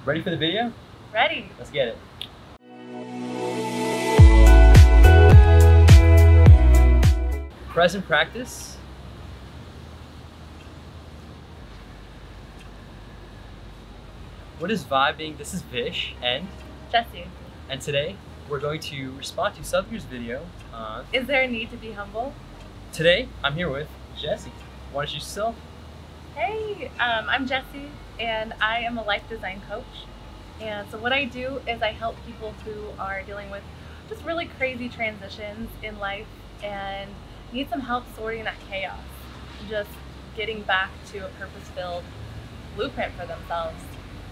Ready for the video? Ready. Let's get it. Present practice. What is vibing? This is Vish and Jesi. And today we're going to respond to Sadhguru's video on... Is there a need to be humble? Today I'm here with Jesi. Why don't you yourself? Hey, I'm Jesi and I am a life design coach. And so what I do is I help people who are dealing with just really crazy transitions in life and need some help sorting that chaos. Just getting back to a purpose-filled blueprint for themselves.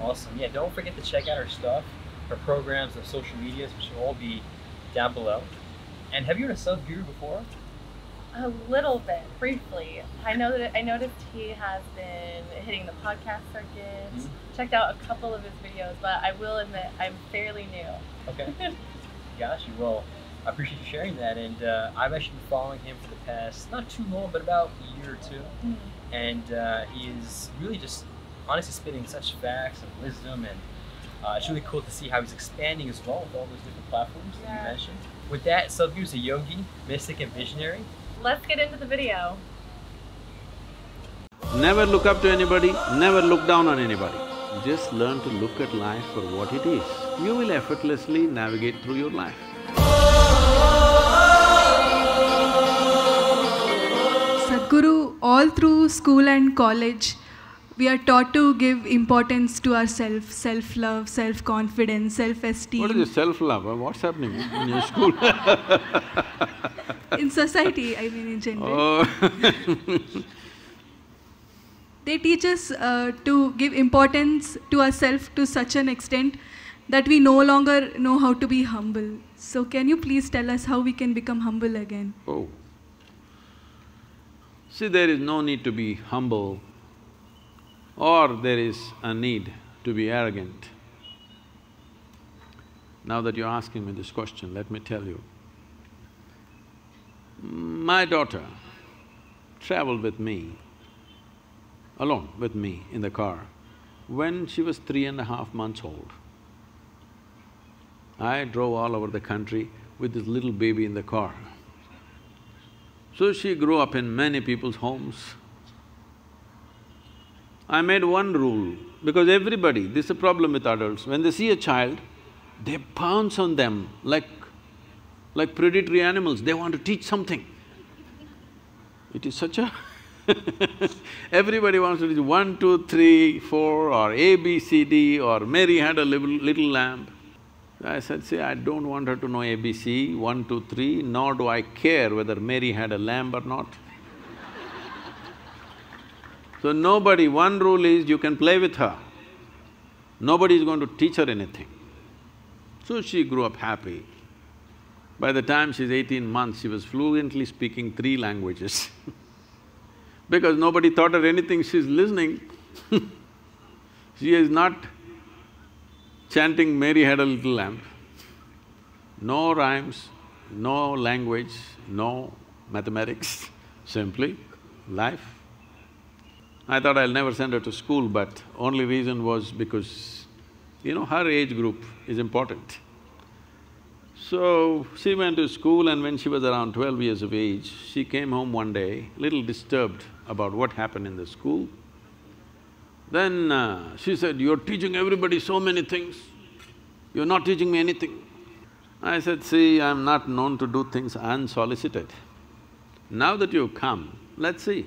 Awesome. Yeah, don't forget to check out our stuff, our programs, our social medias, which will all be down below. And have you heard of Sadhguru before? A little bit, briefly. I noticed he has been hitting the podcast circuit. Checked out a couple of his videos, but I will admit I'm fairly new. Okay. Gosh, well, I appreciate you sharing that. And I've actually been following him for the past, not too long, but about a year or two. And he is really just honestly spitting such facts and wisdom, and it's really cool to see how he's expanding as well with all those different platforms that you mentioned. With that, Sadhguru is a yogi, mystic, and visionary. Let's get into the video. Never look up to anybody, never look down on anybody. Just learn to look at life for what it is. You will effortlessly navigate through your life. Sadhguru, all through school and college, we are taught to give importance to ourselves, self-love, self-confidence, self-esteem. What is this self-love? What's happening in your school? In society, I mean in general. Oh. They teach us to give importance to ourselves to such an extent that we no longer know how to be humble. So can you please tell us how we can become humble again? Oh. See, there is no need to be humble, or there is a need to be arrogant. Now that you're asking me this question, let me tell you. My daughter traveled with me, alone with me in the car, when she was 3.5 months old. I drove all over the country with this little baby in the car. So she grew up in many people's homes. I made one rule, because everybody, this is a problem with adults, when they see a child, they pounce on them like predatory animals, they want to teach something. It is such a everybody wants to teach 1, 2, 3, 4 or A, B, C, D or Mary had a little lamb. I said, see, I don't want her to know ABC, 1, 2, 3, nor do I care whether Mary had a lamb or not. So nobody… one rule is you can play with her, nobody is going to teach her anything. So she grew up happy. By the time she's 18 months, she was fluently speaking 3 languages because nobody taught her anything, she's listening. She is not chanting Mary had a little lamb. No rhymes, no language, no mathematics, simply life. I thought I'll never send her to school, but only reason was because, her age group is important. So, she went to school, and when she was around 12 years of age, she came home one day, little disturbed about what happened in the school. Then she said, you're teaching everybody so many things, you're not teaching me anything. I said, see, I'm not known to do things unsolicited. Now that you've come, let's see.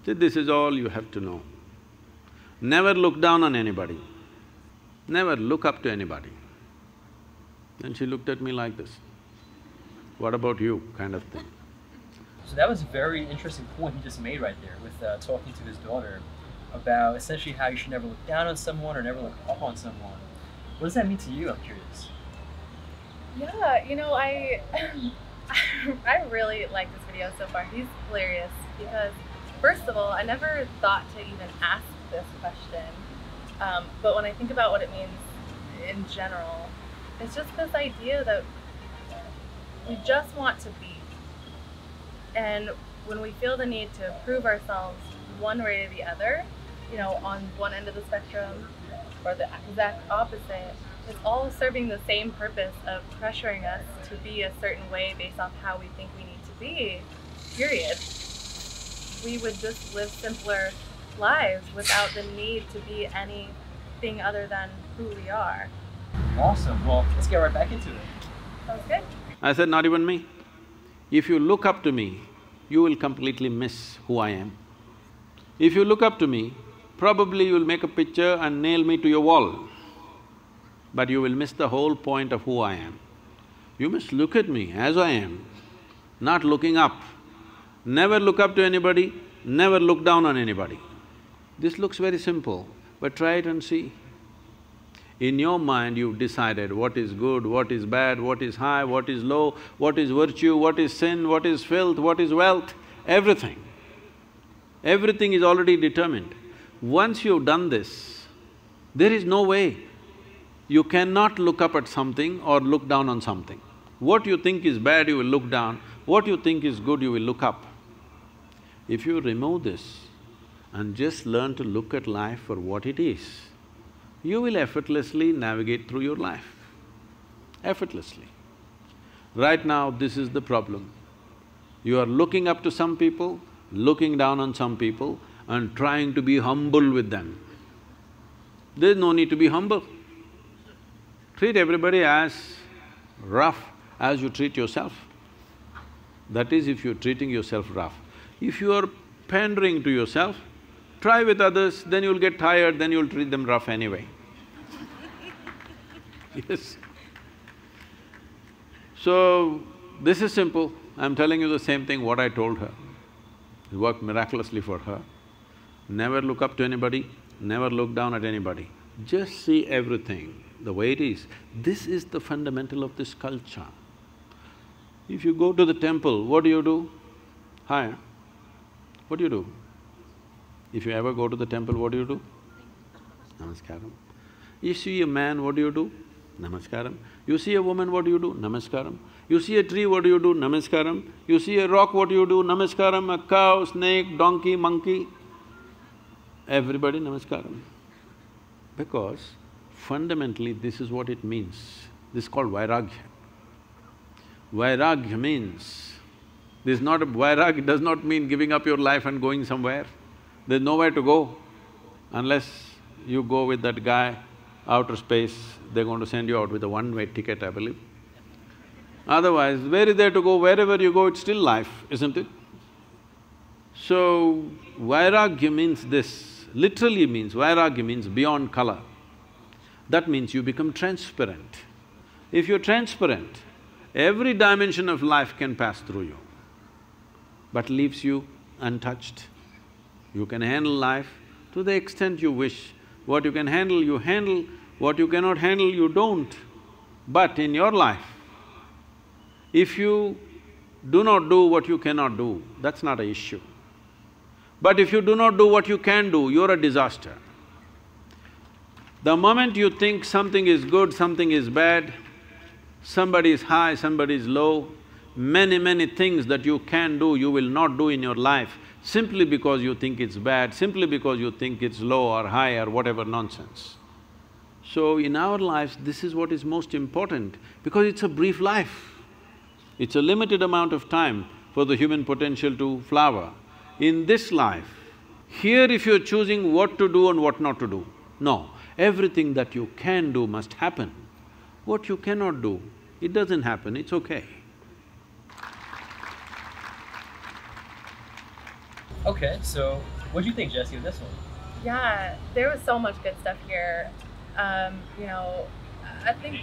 See, this is all you have to know. Never look down on anybody, never look up to anybody. Then she looked at me like this, what about you, kind of thing. So that was a very interesting point he just made right there with talking to his daughter about essentially how you should never look down on someone or never look up on someone. What does that mean to you, I'm curious? Yeah, I really like this video so far. He's hilarious because, first of all, I never thought to even ask this question, but when I think about what it means in general, it's just this idea that we just want to be. And when we feel the need to prove ourselves one way or the other, on one end of the spectrum, or the exact opposite, is all serving the same purpose of pressuring us to be a certain way based off how we think we need to be, period. We would just live simpler lives without the need to be anything other than who we are. Awesome. Well, let's get right back into it. Sounds good? I said, not even me. If you look up to me, you will completely miss who I am. If you look up to me, probably you'll make a picture and nail me to your wall, but you will miss the whole point of who I am. You must look at me as I am, not looking up. Never look up to anybody, never look down on anybody. This looks very simple, but try it and see. In your mind, you've decided what is good, what is bad, what is high, what is low, what is virtue, what is sin, what is filth, what is wealth, everything. Everything is already determined. Once you've done this, there is no way. You cannot look up at something or look down on something. What you think is bad, you will look down. What you think is good, you will look up. If you remove this and just learn to look at life for what it is, you will effortlessly navigate through your life, effortlessly. Right now, this is the problem. You are looking up to some people, looking down on some people and trying to be humble with them. There's no need to be humble. Treat everybody as rough as you treat yourself. That is, if you're treating yourself rough. If you are pandering to yourself, try with others, then you'll get tired, then you'll treat them rough anyway. Yes. So, this is simple. I'm telling you the same thing what I told her. It worked miraculously for her. Never look up to anybody, never look down at anybody. Just see everything the way it is. This is the fundamental of this culture. If you go to the temple, what do? Hi, what do? If you ever go to the temple, what do? Namaskaram. You see a man, what do? Namaskaram. You see a woman, what do? Namaskaram. You see a tree, what do? Namaskaram. You see a rock, what do? Namaskaram. A cow, snake, donkey, monkey, everybody namaskaram. Because fundamentally this is what it means. This is called vairagya. Vairagya means, this is not a… vairagya does not mean giving up your life and going somewhere. There's nowhere to go unless you go with that guy, outer space, they're going to send you out with a one-way ticket, I believe. Otherwise, where is there to go? Wherever you go, it's still life, isn't it? So, vairagya means this, literally means, vairagya means beyond color. That means you become transparent. If you're transparent, every dimension of life can pass through you, but leaves you untouched. You can handle life to the extent you wish. What you can handle, you handle. What you cannot handle, you don't. But in your life, if you do not do what you cannot do, that's not an issue. But if you do not do what you can do, you're a disaster. The moment you think something is good, something is bad, somebody is high, somebody is low, many things that you can do, you will not do in your life simply because you think it's bad, simply because you think it's low or high or whatever nonsense. So in our lives, this is what is most important because it's a brief life. It's a limited amount of time for the human potential to flower. In this life, here if you're choosing what to do and what not to do, no, everything that you can do must happen. What you cannot do, it doesn't happen, it's okay. Okay, so what do you think, Jesi, of this one? Yeah, there was so much good stuff here. I think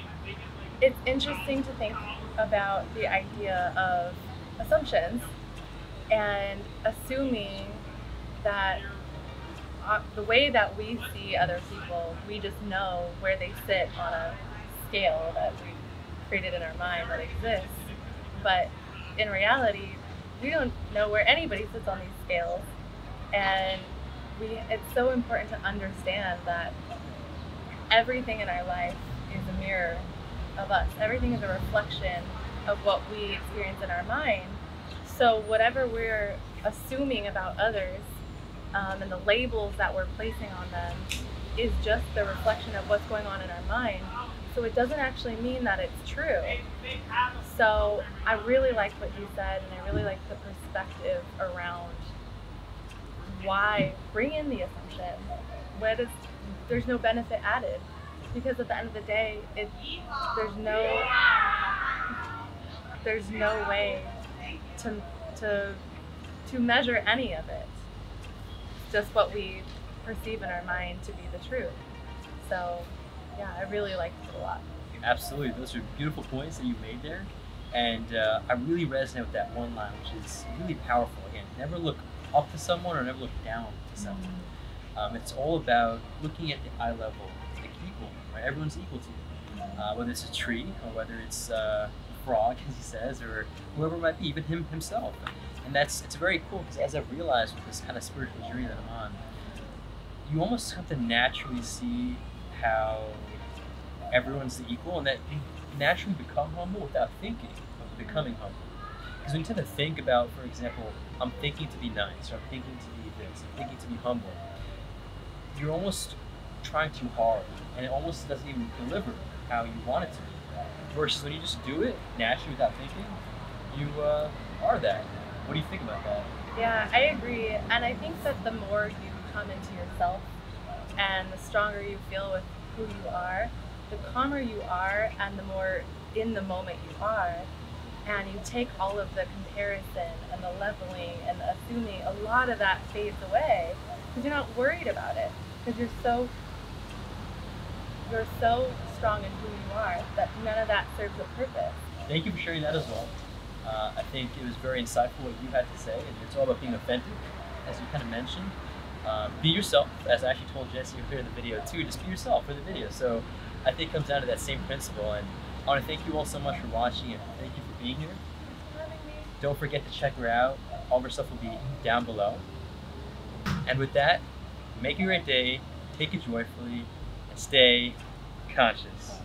it's interesting to think about the idea of assumptions and assuming that the way that we see other people, we just know where they sit on a scale that we've created in our mind that exists. But in reality, we don't know where anybody sits on these scales. And it's so important to understand that everything in our life is a mirror of us. Everything is a reflection of what we experience in our mind. So whatever we're assuming about others, and the labels that we're placing on them, is just the reflection of what's going on in our mind. So it doesn't actually mean that it's true. So I really liked what you said, and I really liked the perspective around why bring in the assumption. There's no benefit added, because at the end of the day, there's no way to measure any of it. It's just what we perceive in our mind to be the truth. So yeah, I really liked it a lot. Absolutely, those are beautiful points that you made there, and I really resonate with that one line, which is really powerful. Again, never look up to someone or never look down to someone. It's all about looking at the eye level, like equal, right? Everyone's equal to you, whether it's a tree or whether it's a frog, as he says, or whoever it might be, even himself. And it's very cool, because as I've realized with this kind of spiritual journey that I'm on, you almost have to naturally see how everyone's equal, and that you naturally become humble without thinking of becoming humble. Because when you tend to think about, for example, I'm thinking to be nice, or I'm thinking to be this, I'm thinking to be humble, you're almost trying too hard, and it almost doesn't even deliver how you want it to be. Versus when you just do it naturally without thinking, you are that. What do you think about that? Yeah, I agree. And I think that the more you come into yourself and the stronger you feel with who you are, the calmer you are and the more in the moment you are. And you take all of the comparison and the leveling and the assuming, a lot of that fades away because you're not worried about it, because you're so strong in who you are that none of that serves a purpose. Thank you for sharing that as well. I think it was very insightful what you had to say, and it's all about being authentic, as you kind of mentioned. Be yourself, as I actually told Jesse earlier in the video too, just be yourself for the video. So I think it comes down to that same principle, and I want to thank you all so much for watching, and thank you for being here. Don't forget to check her out. All of her stuff will be down below. And with that, make it a great day, take it joyfully, and stay conscious.